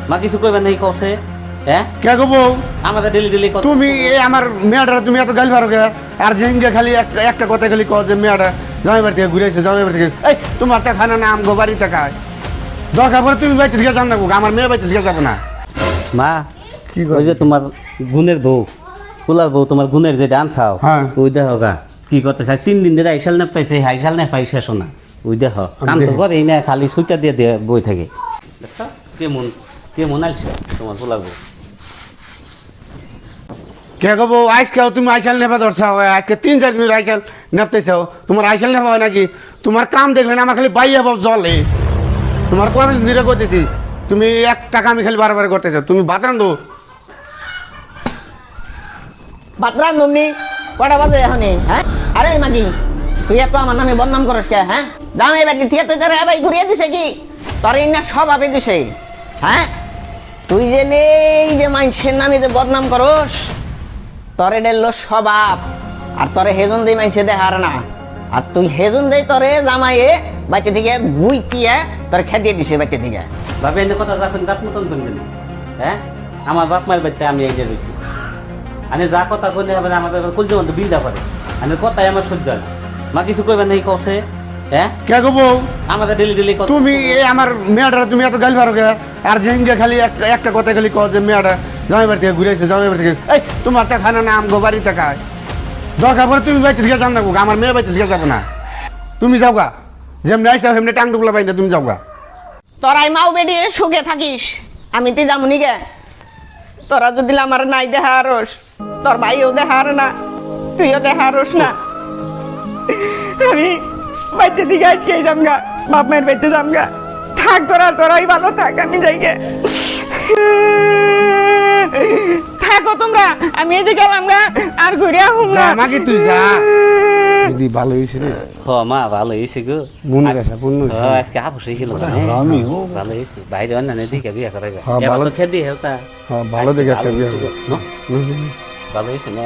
মা কিছু কইবেন নাই কছে হ্যাঁ কে গো বউ আমাদের ডেলি তুমি এই আমার মেয়েটা তুমি এত গাল পারো কে আর যেদিনকে খালি একটা কথা খালি কও যে মেয়েটা জামাই বাড়ি থেকে ঘুরেছে জামাই বাড়ি থেকে এই তোমার টা খানা না আমগো বাড়িতে খায় দরকার পরে তুমি বাড়িতে দিকে যাও না গো আমার মেয়ে বাড়িতে দিকে যাবো না মা কি ওই যে তোমার গুণের বউ কুলার বউ তোমার গুণের যে ডান্স হাও হ্যাঁ। ওই দেখো গা কি করতে চাই 3 দিন ধরে আইসাল না পাইছে আইসাল না পাই শেষ না ওই দেখো কাম তো করে এই না খালি সুইটা দিয়ে দিয়ে বই থাকে দেখছো কেমন আইছে তোমার কুলার বউ কে গো বউ আজকে তুমি আইসাল নেবা ধরছাও আজকে 3-4 দিন আইসাল নেপতেছাও তোমার আইসাল নেবা হয় নাকি তোমার কাম দেখলে না আমার খালি বাইয়া বাপ জলে তোমার কোন দিনে করতেছি তুমি একটা কামই খালি বারবার করতেছো তুমি ভাত রান্ধো বাতরান নমনি কটা বাজে এখনই হ্যাঁ আরে মাগি তুই এত আমার নামে বদনাম করস কে হ্যাঁ জামাই বাড়ি থেকে তুই তোর ভাই ঘুরিয়ে দিছে কি তোর এই না সব আপে দিছে হ্যাঁ তুই যে নেই যে মানুষের নামে যে বদনাম করস তোর এটা হলো স্বভাব আর তোরে হেজন দেই মানুষে দেখার না আর তুই হেজন দেই তোরে জামাইয়ে বাচ্চা থেকে গুইতিয়ে তোর খেদিয়ে দিছে বাচ্চা থেকে ভাবে এনে কথা যখন দাঁত মতন করে দিলি হ্যাঁ আমার বাপ মায়ের বাড়িতে আমি এই যে রয়েছি আমি যা কথা কইলে হবে আমাদের কুলজে মধ্যে বিন্দা করে আমি কথাই আমার সহ্য হয় না মা কিছু কইবেন নাই কছে হ্যাঁ কে গো বউ আমাদের ডেলি তুমি এই আমার মেয়েটা তুমি এত গাল পারো কে আর যেদিনকে খালি একটা কথা খালি কও যে মেয়েটা জামাই বাড়ি থেকে ঘুরেছে জামাই বাড়ি থেকে এই তোমার টা খানা না আমগো বাড়িতে খায় দরকার পরে তুমি বাড়িতে দিকে যাও না গো আমার মেয়ে বাড়িতে দিকে যাবো না তুমি যাও গা যেমনি আইসাও সেমনি টাং টুকলা বাইন্দা তুমি যাও গা তোরাই মাও বেটি সুখে থাকিস আমি তো যামুনি গে তোরা যদি আমার নাই দেখা আরস তোর ভাইও দেখা আর না তুইও দেখা আরস না আমি বাচ্চা দিকে আজকে যামগা বাপ মায়ের বাড়িতে যামগা থাক তোরাই ভালো থাক আমি যাইগে থাকো তোমরা আমি এই যে গেলাম গা আর ঘুরে আহুম যা না মাগি তুই যা দিদি ভালো হয়েছে রে হ মা ভালো হয়েছে গো মন গেছে পূর্ণ হ, আজকে আপস হয়েছিল ভালো হয়েছে বাইরে অন্য দিকে বিয়ে করে হ্যাঁ, ভালো। খেয়ে দিয়ে হেলতা হ্যাঁ ভালো দেখে একটা বিয়ে হবে। ভালো হয়েছে না